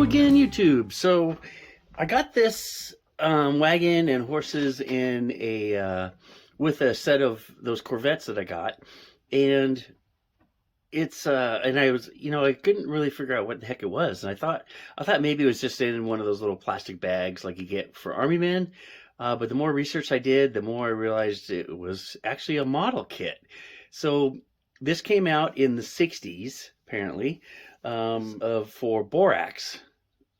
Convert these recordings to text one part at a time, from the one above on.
again, YouTube. So I got this wagon and horses in a with a set of those Corvettes that I got, and it's and I was, I couldn't really figure out what the heck it was, and I thought maybe it was just in one of those little plastic bags like you get for army men. But the more research I did, the more I realized it was actually a model kit. So this came out in the 60s, apparently, for Borax,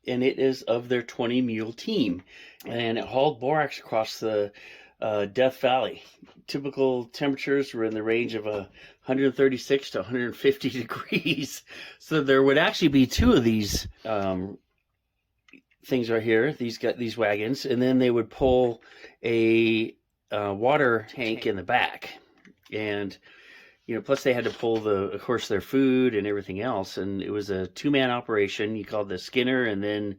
and it is of their 20-mule team, and it hauled borax across the Death Valley. Typical temperatures were in the range of 136 to 150 degrees. So there would actually be two of these things right here, these wagons, and then they would pull a water tank in the back, and plus they had to pull of course, their food and everything else, and it was a two-man operation. You called the skinner, and then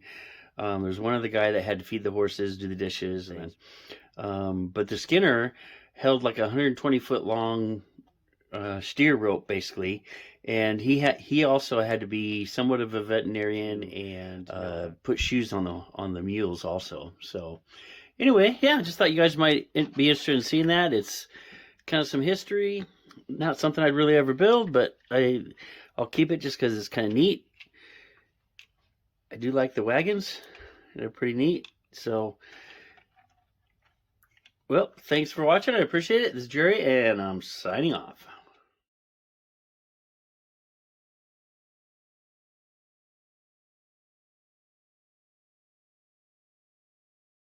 there's one other guy that had to feed the horses, do the dishes, and but the skinner held like a 120-foot long steer rope, basically, and he also had to be somewhat of a veterinarian and put shoes on the mules also. So anyway, yeah, I just thought you guys might be interested in seeing that. It's kind of some history. Not something I'd really ever build, but I'll keep it just because it's kind of neat. I do like the wagons. They're pretty neat. So, well, thanks for watching. I appreciate it. This is Jerry, and I'm signing off.